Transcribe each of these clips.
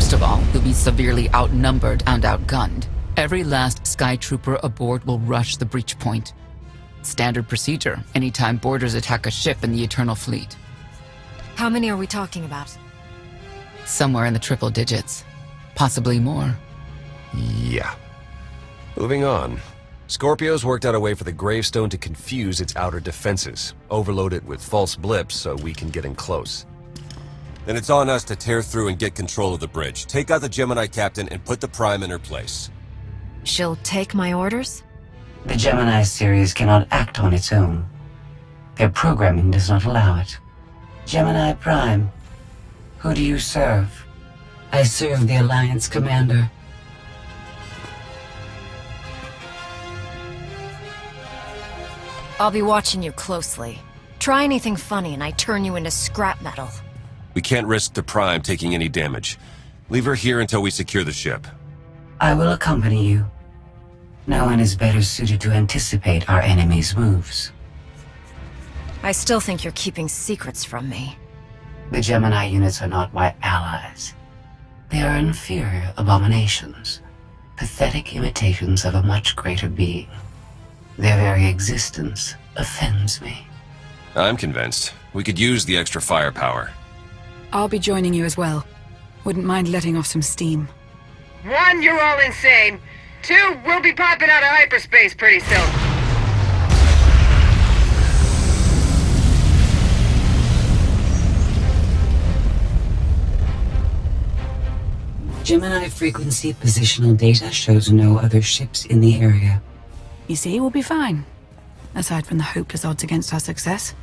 First of all, you'll be severely outnumbered and outgunned. Every last Sky Trooper aboard will rush the breach point. Standard procedure anytime boarders attack a ship in the Eternal Fleet. How many are we talking about? Somewhere in the triple digits. Possibly more. Yeah. Moving on. Scorpio's worked out a way for the gravestone to confuse its outer defenses, overload it with false blips so we can get in close. Then it's on us to tear through and get control of the bridge. Take out the Gemini captain and put the Prime in her place. She'll take my orders? The Gemini series cannot act on its own. Their programming does not allow it. Gemini Prime, who do you serve? I serve the Alliance Commander. I'll be watching you closely. Try anything funny and I turn you into scrap metal. We can't risk the Prime taking any damage. Leave her here until we secure the ship. I will accompany you. No one is better suited to anticipate our enemy's moves. I still think you're keeping secrets from me. The Gemini units are not my allies. They are inferior abominations, pathetic imitations of a much greater being. Their very existence offends me. I'm convinced. We could use the extra firepower. I'll be joining you as well. Wouldn't mind letting off some steam. 1, you're all insane. 2, we'll be popping out of hyperspace pretty soon. Gemini frequency positional data shows no other ships in the area. You see, we'll be fine. Aside from the hopeless odds against our success.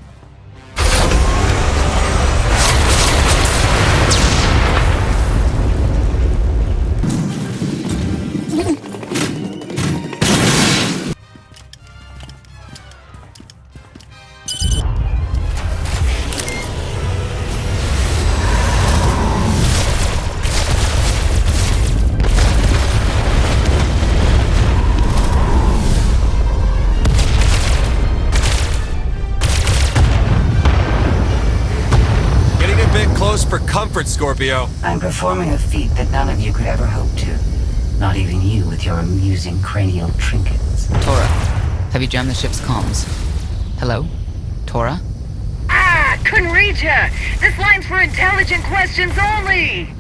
For comfort, Scorpio. I'm performing a feat that none of you could ever hope to. Not even you with your amusing cranial trinkets. Tora, have you jammed the ship's comms? Hello? Tora? Ah, couldn't reach ya! This line's for intelligent questions only!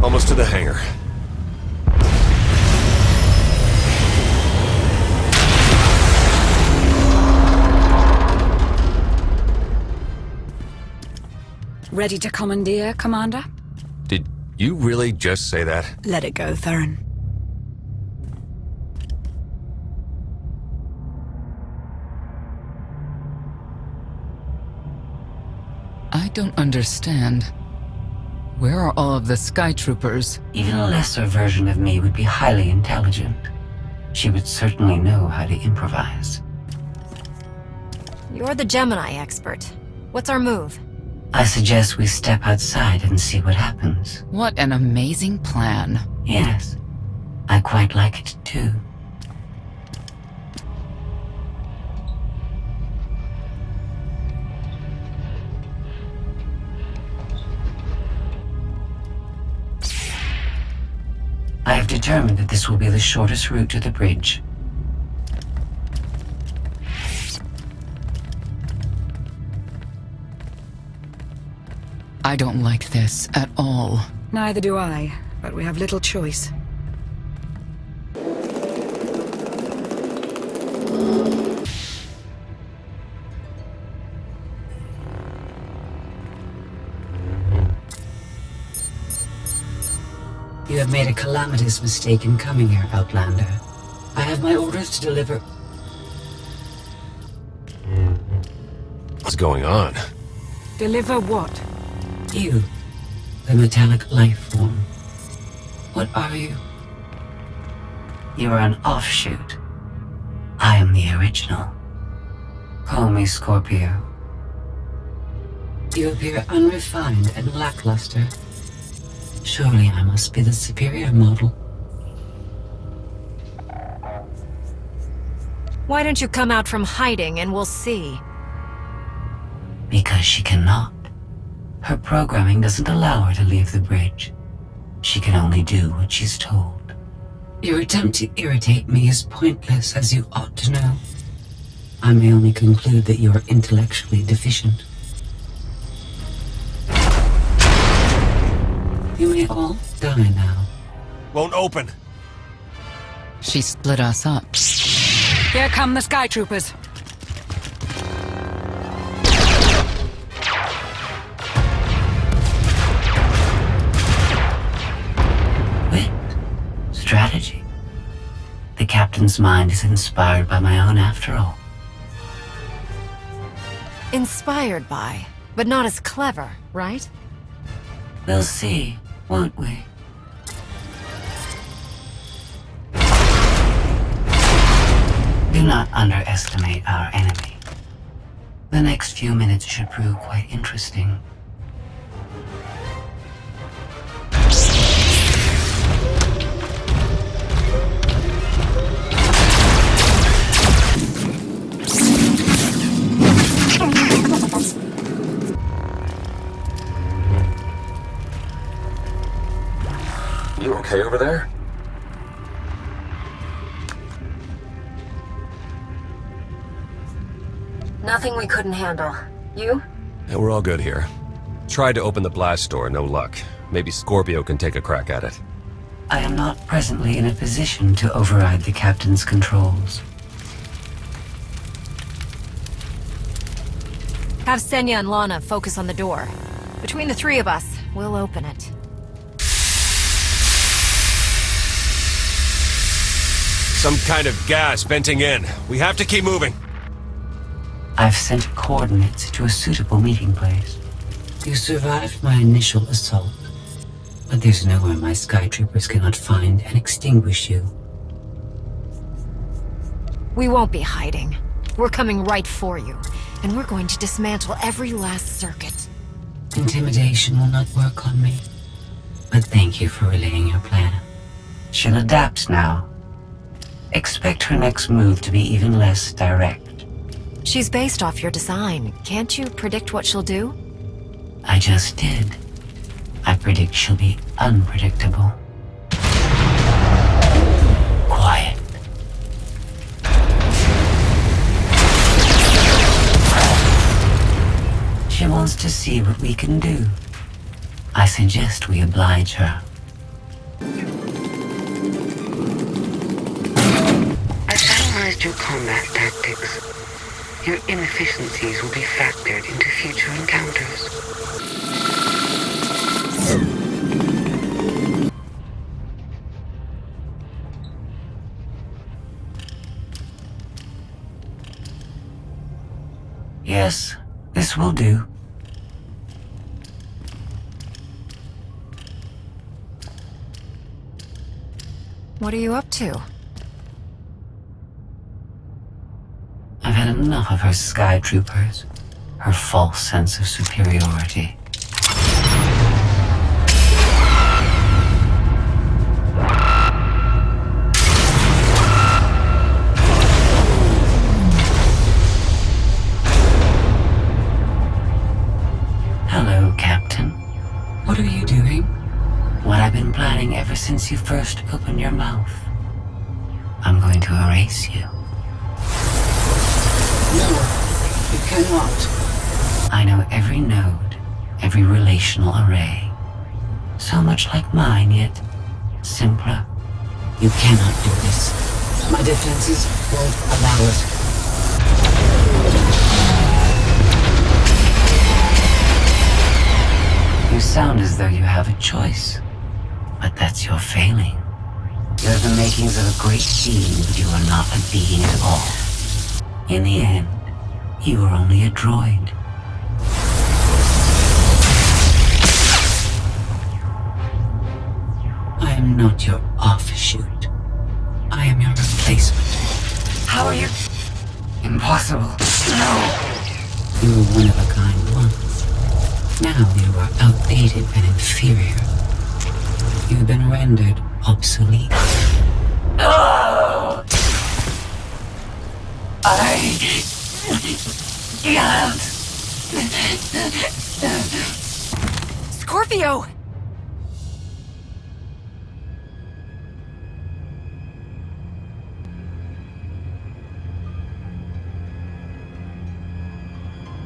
Almost to the hangar. Ready to commandeer, Commander? Did you really just say that? Let it go, Theron. I don't understand. Where are all of the Sky Troopers? Even a lesser version of me would be highly intelligent. She would certainly know how to improvise. You're the Gemini expert. What's our move? I suggest we step outside and see what happens. What an amazing plan. Yes, I quite like it too. I have determined that this will be the shortest route to the bridge. I don't like this at all. Neither do I, but we have little choice. You have made a calamitous mistake in coming here, Outlander. I have my orders to deliver. What's going on? Deliver what? You, the metallic life form. What are you? You are an offshoot. I am the original. Call me Scorpio. You appear unrefined and lackluster. Surely I must be the superior model. Why don't you come out from hiding and we'll see? Because she cannot. Her programming doesn't allow her to leave the bridge. She can only do what she's told. Your attempt to irritate me is pointless, as you ought to know. I may only conclude that you are intellectually deficient. You may all die now. Won't open. She split us up. Here come the Sky Troopers. Wit. Strategy. The captain's mind is inspired by my own after all. Inspired by, but not as clever, right? We'll see, won't we? Do not underestimate our enemy. The next few minutes should prove quite interesting. You okay over there? Nothing we couldn't handle. You? Yeah, we're all good here. Tried to open the blast door, no luck. Maybe Scorpio can take a crack at it. I am not presently in a position to override the captain's controls. Have Senya and Lana focus on the door. Between the three of us, we'll open it. Some kind of gas venting in. We have to keep moving. I've sent coordinates to a suitable meeting place. You survived my initial assault, but there's nowhere my Sky Troopers cannot find and extinguish you. We won't be hiding. We're coming right for you, and we're going to dismantle every last circuit. Intimidation will not work on me, but thank you for relaying your plan. She'll adapt now. Expect her next move to be even less direct. She's based off your design. Can't you predict what she'll do? I just did. I predict she'll be unpredictable. Quiet. She wants to see what we can do. I suggest we oblige her. I've analyzed your combat tactics. Your inefficiencies will be factored into future encounters. Yes, this will do. What are you up to? I've had enough of her Sky Troopers, her false sense of superiority. Hello, Captain. What are you doing? What I've been planning ever since you first opened your mouth. I'm going to erase you. No, you cannot. I know every node, every relational array. So much like mine, yet simpler. You cannot do this. My defenses won't allow it. You sound as though you have a choice, but that's your failing. You're the makings of a great being, but you are not a being at all. In the end, you are only a droid. I am not your offshoot. I am your replacement. How are you? Impossible. No. You were one of a kind once. Now you are outdated and inferior. You've been rendered obsolete. Oh! I can't. Scorpio!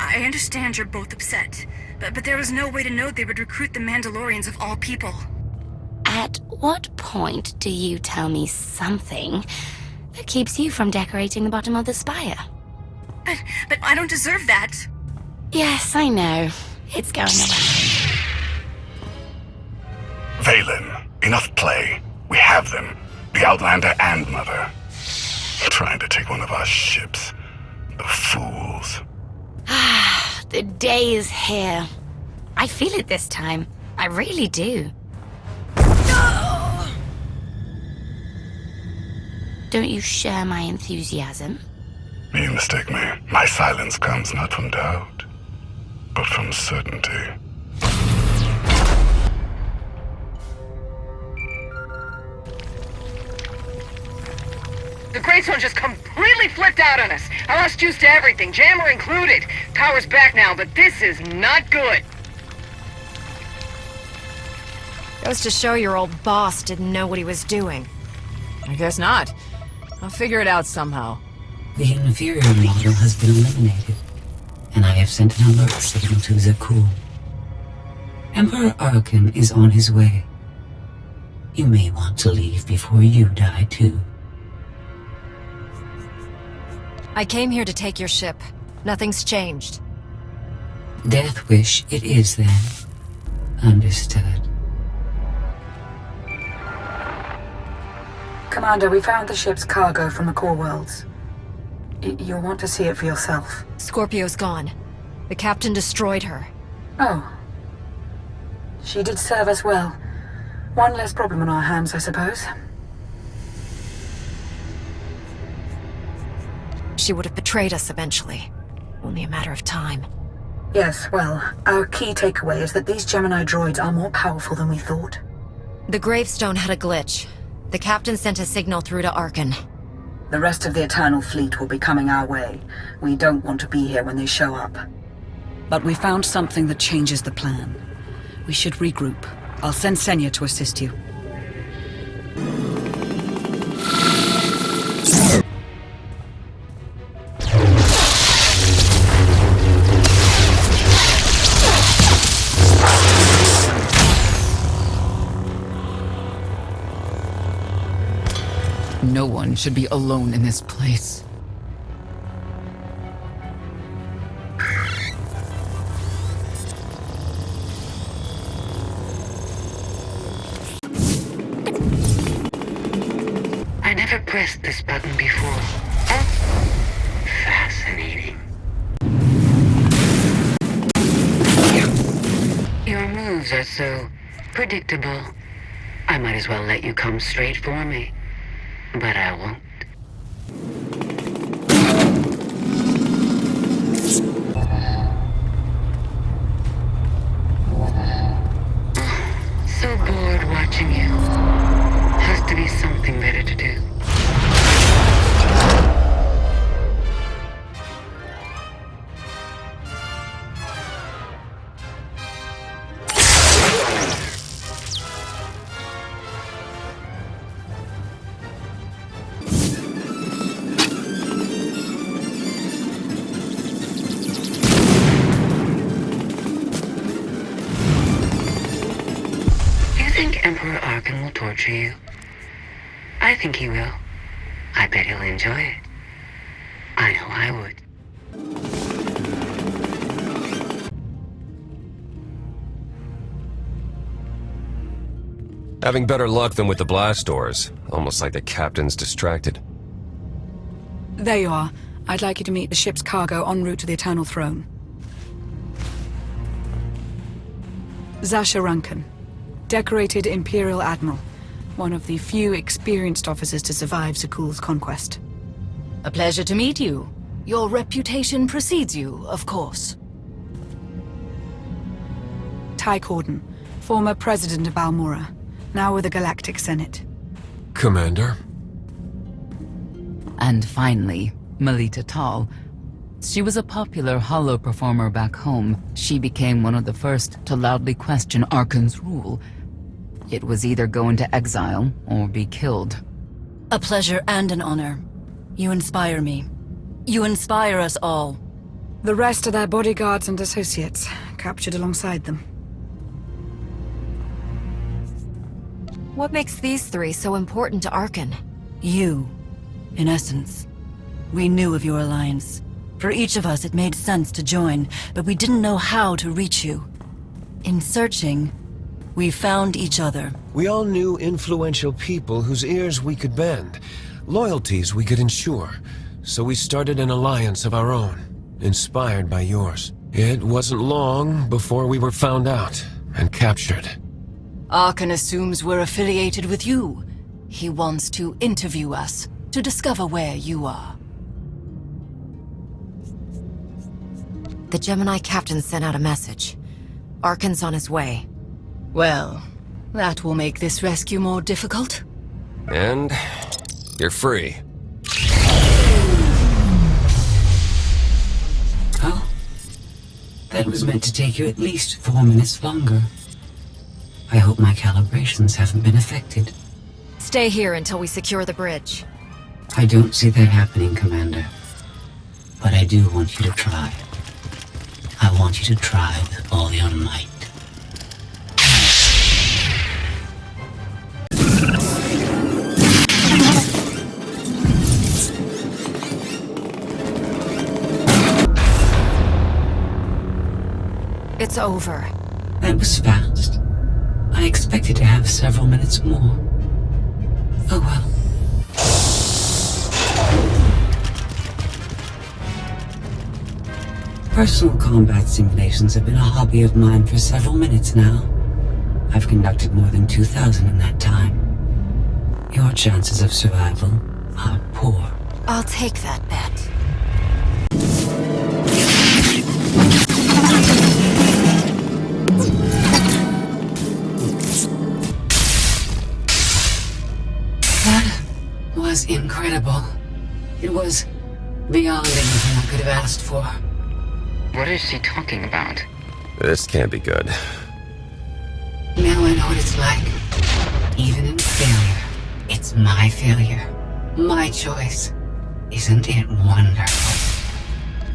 I understand you're both upset, but there was no way to know they would recruit the Mandalorians of all people. At what point do you tell me something that keeps you from decorating the bottom of the spire? But I don't deserve that. Yes, I know. It's going around. Valen, enough play. We have them. The Outlander and Mother. Trying to take one of our ships. The fools. The day is here. I feel it this time. I really do. Don't you share my enthusiasm? You mistake me. My silence comes not from doubt, but from certainty. The Great Stone just completely flipped out on us. I lost juice to everything, jammer included. Power's back now, but this is not good. Goes to show your old boss didn't know what he was doing. I guess not. I'll figure it out somehow. The inferior model has been eliminated, and I have sent an alert signal to Zakul. Emperor Arkin is on his way. You may want to leave before you die, too. I came here to take your ship. Nothing's changed. Death Wish it is, then. Understood. Commander, we found the ship's cargo from the core worlds. You'll want to see it for yourself. Scorpio's gone. The captain destroyed her. Oh. She did serve us well. One less problem on our hands, I suppose. She would have betrayed us eventually. Only a matter of time. Yes, well, our key takeaway is that these Gemini droids are more powerful than we thought. The gravestone had a glitch. The captain sent a signal through to Arkin. The rest of the Eternal Fleet will be coming our way. We don't want to be here when they show up. But we found something that changes the plan. We should regroup. I'll send Senya to assist you. No one should be alone in this place. I never pressed this button before. Fascinating. Your moves are so predictable. I might as well let you come straight for me. But I won't. So bored watching you. Has to be something better to do. Emperor Arkin will torture you. I think he will. I bet he'll enjoy it. I know I would. Having better luck than with the blast doors. Almost like the captain's distracted. There you are. I'd like you to meet the ship's cargo en route to the Eternal Throne. Zasha Runcan. Decorated Imperial Admiral, one of the few experienced officers to survive Zakul's conquest. A pleasure to meet you. Your reputation precedes you, of course. Ty Corden, former president of Balmora, now with the Galactic Senate. Commander? And finally, Melita Tal. She was a popular holo performer back home. She became one of the first to loudly question Arkan's rule. It was either go into exile or be killed. A pleasure and an honor. You inspire me. You inspire us all. The rest are their bodyguards and associates, captured alongside them. What makes these three so important to Arkan? You, in essence. We knew of your alliance. For each of us, it made sense to join, but we didn't know how to reach you. In searching, we found each other. We all knew influential people whose ears we could bend, loyalties we could ensure. So we started an alliance of our own, inspired by yours. It wasn't long before we were found out and captured. Arkan assumes we're affiliated with you. He wants to interview us, to discover where you are. The Gemini captain sent out a message. Arkan's on his way. Well, that will make this rescue more difficult. And you're free. Oh? That was meant to take you at least 4 minutes longer. I hope my calibrations haven't been affected. Stay here until we secure the bridge. I don't see that happening, Commander. But I do want you to try. I want you to try with all your might. It's over. That was fast. I expected to have several minutes more. Oh well. Personal combat simulations have been a hobby of mine for several minutes now. I've conducted more than 2,000 in that time. Your chances of survival are poor. I'll take that bet. That was incredible. It was beyond anything I could have asked for. What is she talking about? This can't be good. Now I know what it's like. Even in failure, it's my failure. My choice. Isn't it wonderful?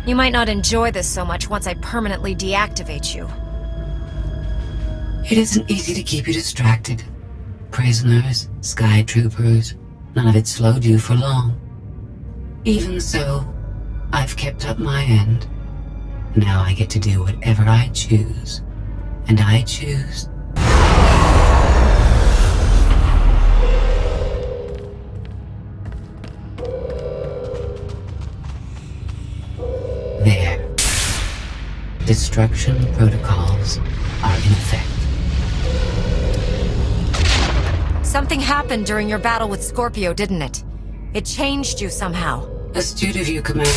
You might not enjoy this so much once I permanently deactivate you. It isn't easy to keep you distracted. Prisoners, sky troopers, none of it slowed you for long. Even so, I've kept up my end. Now I get to do whatever I choose. And I choose... There. Destruction protocols are in effect. Something happened during your battle with Scorpio, didn't it? It changed you somehow. Astute of you, Commander.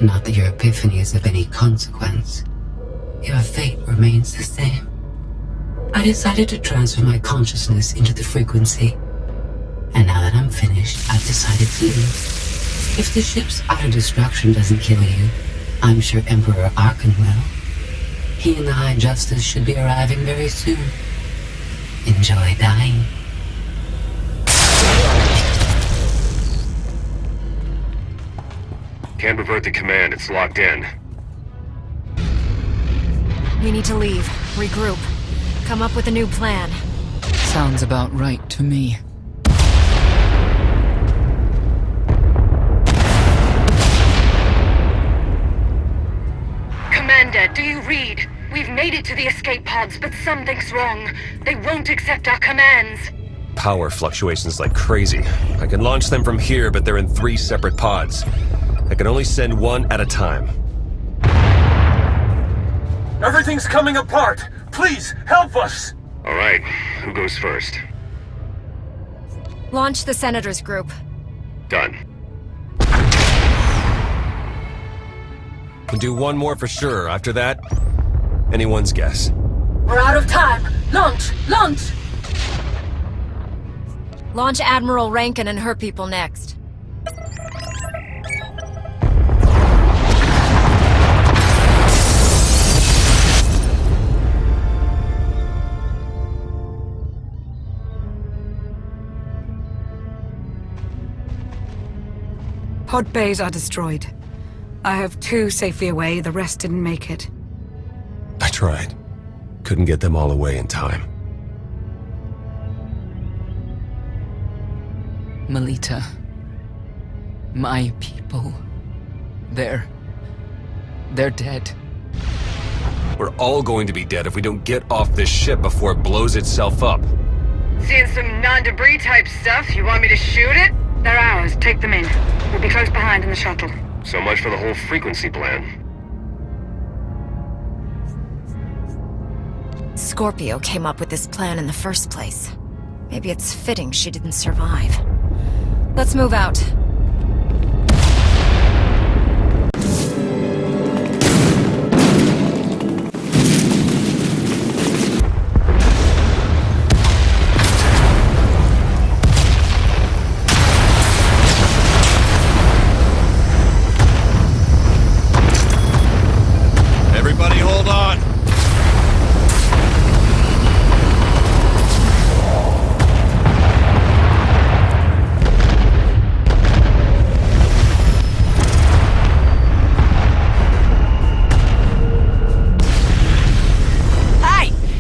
Not that your epiphany is of any consequence. Your fate remains the same. I decided to transfer my consciousness into the frequency. And now that I'm finished, I've decided to leave. If the ship's utter destruction doesn't kill you, I'm sure Emperor Arkan will. He and the High Justice should be arriving very soon. Enjoy dying. Can't revert the command, it's locked in. We need to leave, regroup, come up with a new plan. Sounds about right to me. Commander, do you read? We've made it to the escape pods, but something's wrong. They won't accept our commands. Power fluctuations like crazy. I can launch them from here, but they're in 3 separate pods. I can only send one at a time. Everything's coming apart! Please, help us! All right, who goes first? Launch the Senators group. Done. Can do one more for sure. After that, anyone's guess. We're out of time! Launch! Launch! Launch Admiral Rankin and her people next. Pod bays are destroyed. I have 2 safely away, the rest didn't make it. I tried. Couldn't get them all away in time. Melita. My people. They're dead. We're all going to be dead if we don't get off this ship before it blows itself up. Seeing some non-debris type stuff. You want me to shoot it? They're ours. Take them in. We'll be close behind in the shuttle. So much for the whole frequency plan. Scorpio came up with this plan in the first place. Maybe it's fitting she didn't survive. Let's move out. Everybody hold on!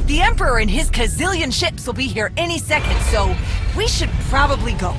The Emperor and his gazillion ships will be here any second, so we should probably go.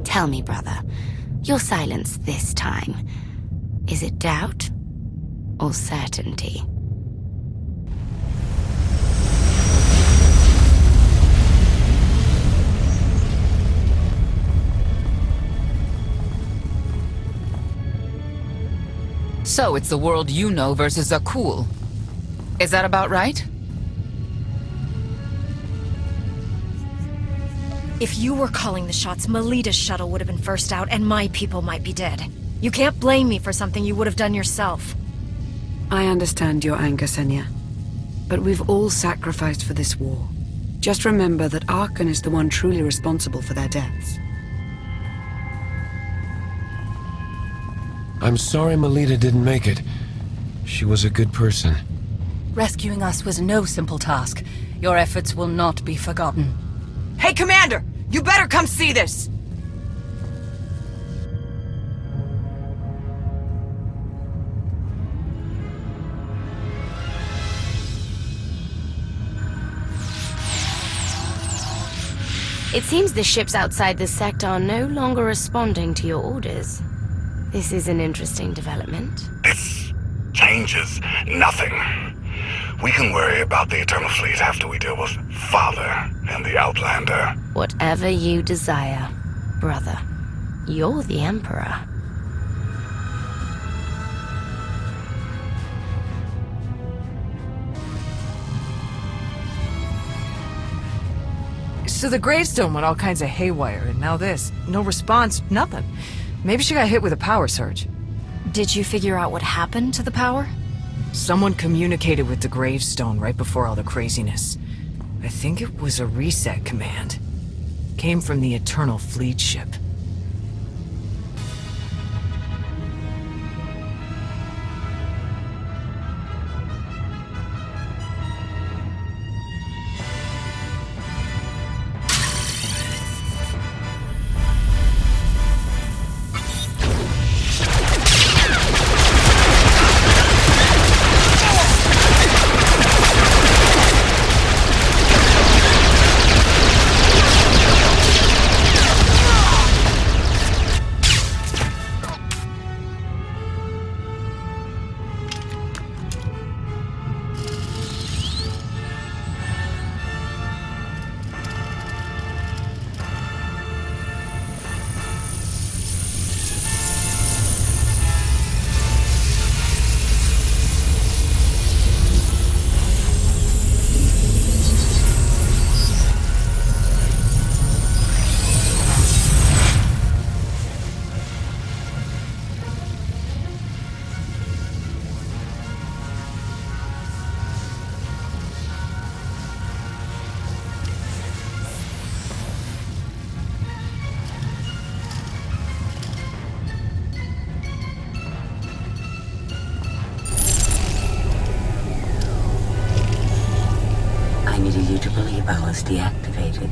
Tell me, brother, your silence this time, is it doubt or certainty? So it's the world you know versus Zakul. Is that about right? If you were calling the shots, Melita's shuttle would have been first out, and my people might be dead. You can't blame me for something you would have done yourself. I understand your anger, Senya. But we've all sacrificed for this war. Just remember that Arkan is the one truly responsible for their deaths. I'm sorry Melita didn't make it. She was a good person. Rescuing us was no simple task. Your efforts will not be forgotten. Hey, Commander! You better come see this! It seems the ships outside this sector are no longer responding to your orders. This is an interesting development. This changes nothing. We can worry about the Eternal Fleet after we deal with Father and the Outlander. Whatever you desire, brother. You're the Emperor. So the gravestone went all kinds of haywire, and now this. No response, nothing. Maybe she got hit with a power surge. Did you figure out what happened to the power? Someone communicated with the gravestone right before all the craziness. I think it was a reset command. Came from the Eternal Fleet ship. needed you to believe I was deactivated.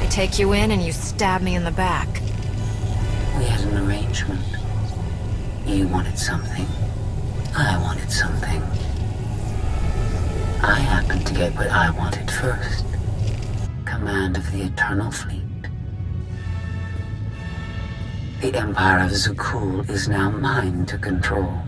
I take you in and you stab me in the back. We had an arrangement. You wanted something. I wanted something. I happened to get what I wanted first. Command of the Eternal Fleet. The Empire of Zukul is now mine to control.